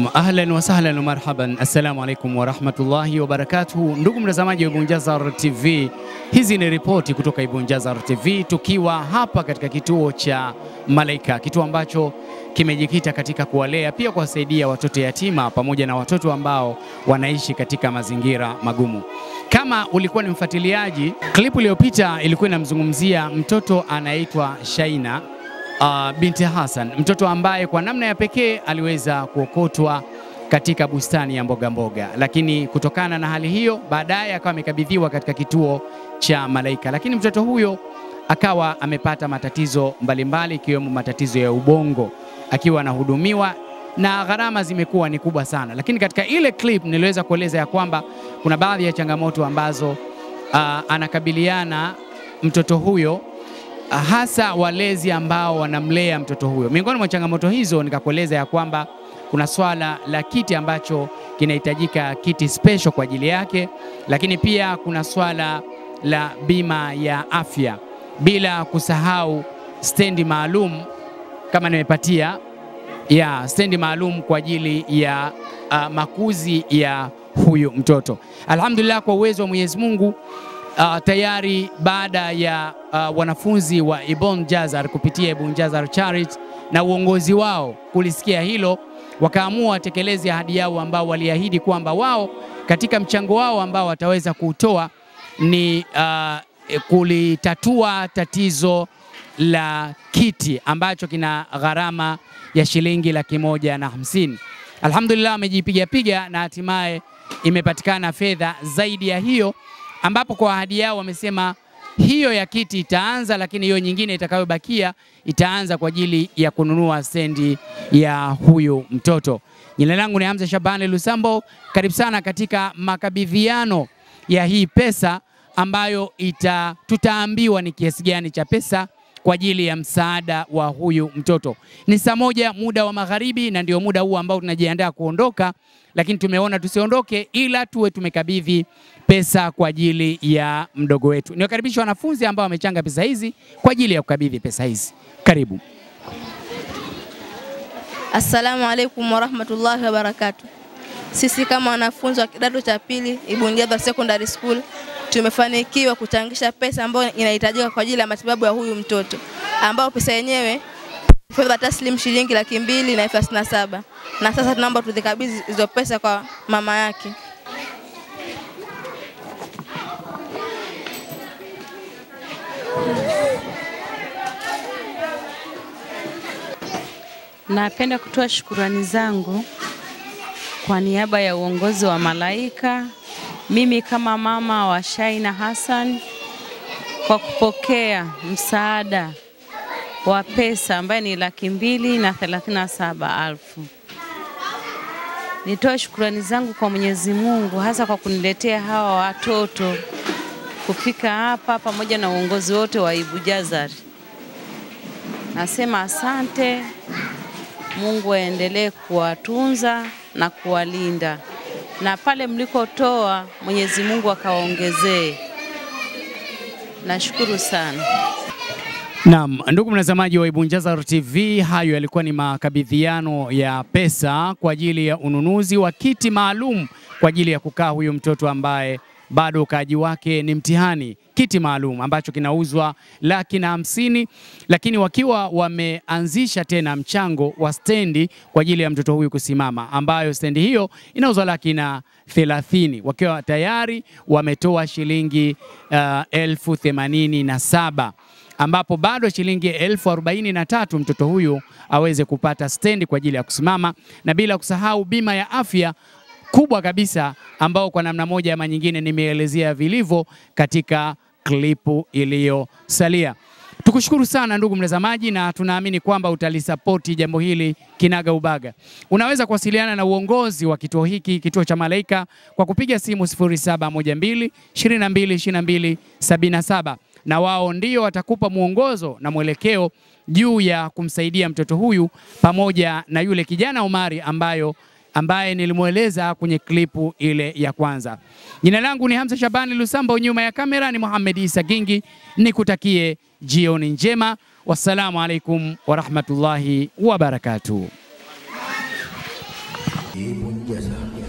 Ahlan wa sahlan wa marhaban. Assalamu alaikum wa rahmatullahi wa barakatuh. Ndugu mtazamaji wa Ibn Jazar TV, hizi ni ripoti kutoka Ibn Jazar TV tukiwa hapa katika kituo cha Malaika, kituo ambacho kimejikita katika kuwalea pia kuwasaidia watoto yatima pamoja na watoto ambao wanaishi katika mazingira magumu. Kama ulikuwa ni mfuatiliaji, klipu iliyopita ilikuwa inamzungumzia mtoto anaitwa Shaina binti Hassan, mtoto ambaye kwa namna ya pekee aliweza kuokotwa katika bustani ya mboga mboga, lakini kutokana na hali hiyo baadaye akawa amekabidhiwa katika kituo cha Malaika. Lakini mtoto huyo akawa amepata matatizo mbalimbali ikiwemo matatizo ya ubongo, akiwa anahudumiwa na gharama zimekuwa ni kubwa sana. Lakini katika ile clip niliweza kueleza ya kwamba kuna baadhi ya changamoto ambazo anakabiliana mtoto huyo, hasa walezi ambao wanamlea mtoto huyo. Miongoni mwa changamoto hizo nikakueleza ya kwamba kuna swala la kiti ambacho kinahitajika, kiti special kwa ajili yake, lakini pia kuna swala la bima ya afya, bila kusahau stendi maalum kama nimepatia stendi maalum kwa ajili ya makuzi ya huyu mtoto. Alhamdulillah, kwa uwezo wa Mwenyezi Mungu, tayari baada ya wanafunzi wa Ibn Jazar kupitia Ibn Jazar Charity na uongozi wao kulisikia hilo, wakaamua watekeleze ahadi yao ambao waliahidi kwamba wao katika mchango wao ambao wataweza kutoa ni kulitatua tatizo la kiti ambacho kina gharama ya shilingi 150,000. Alhamdulillah, wamejipiga na hatimaye imepatikana fedha zaidi ya hiyo, ambapo kwa ahadi yao wamesema hiyo ya kiti itaanza, lakini hiyo nyingine itakayobakia itaanza kwa ajili ya kununua stendi ya huyu mtoto. Jina langu ni Hamza Shabani Lusambo. Karibu sana katika makabidhiano ya hii pesa ambayo tutaambiwa ni kiasi gani cha pesa kwa ajili ya msaada wa huyu mtoto. Ni saa 1 muda wa magharibi, na ndio muda huu ambao tunajiandaa kuondoka, lakini tumeona tusiondoke ila tuwe tumekabidhi pesa kwa ajili ya mdogo wetu. Niwakaribisha wanafunzi ambao wamechanga pesa hizi kwa ajili ya kukabidhi pesa hizi. Karibu. Assalamu alaikum wa rahmatullahi wa barakatuh. Sisi kama wanafunzi wa kidato cha pili Ibn Jazar Secondary School tumefanikiwa kuchangisha pesa ambayo inahitajika kwa ajili ya matibabu ya huyu mtoto, ambao pesa yenyewe fedha taslim shilingi 227,000. Na sasa tunaomba tudhikabidhi hizo pesa kwa mama yake. Napenda kutoa shukrani zangu kwa niaba ya uongozi wa Malaika, mimi kama mama wa Shaina Hassan, kwa kupokea msaada wa pesa ambaye ni 237,000. Nitoa shukrani zangu kwa Mwenyezi Mungu hasa kwa kuniletea hawa watoto kufika hapa pamoja na uongozi wote wa Ibn Jazar. Nasema asante. Mungu aendelee kuwatunza na kuwalinda, na pale mlikotoa Mwenyezi Mungu akawaongezee. Nashukuru sana. Naam, ndugu mtazamaji wa Ibn Jazar TV, hayo yalikuwa ni makabidhiano ya pesa kwa ajili ya ununuzi wa kiti maalum kwa ajili ya kukaa huyu mtoto ambaye bado ukaaji wake ni mtihani. Kiti maalum ambacho kinauzwa 150,000, lakini wakiwa wameanzisha tena mchango wa stendi kwa ajili ya mtoto huyu kusimama, ambayo stendi hiyo inauzwa 130,000, wakiwa tayari wametoa shilingi 87,000, ambapo bado shilingi 43,000 mtoto huyu aweze kupata stendi kwa ajili ya kusimama, na bila kusahau bima ya afya kubwa kabisa ambao kwa namna moja ama nyingine nimeelezea vilivyo katika klipu iliyosalia. Tukushukuru sana ndugu mtazamaji, na tunaamini kwamba utalisapoti jambo hili kinaga ubaga. Unaweza kuwasiliana na uongozi wa kituo hiki, kituo cha Malaika, kwa kupiga simu 0712 22 22 77, na wao ndio watakupa mwongozo na mwelekeo juu ya kumsaidia mtoto huyu pamoja na yule kijana Omari ambaye nilimueleza kwenye klipu ile ya kwanza. Jina langu ni Hamza Shabani Lusambo, nyuma ya kamera ni Muhammad Isa Gingi. Nikutakie jioni njema. Wassalamu alaikum wa rahmatullahi wa barakatuh. Ibun Jazar.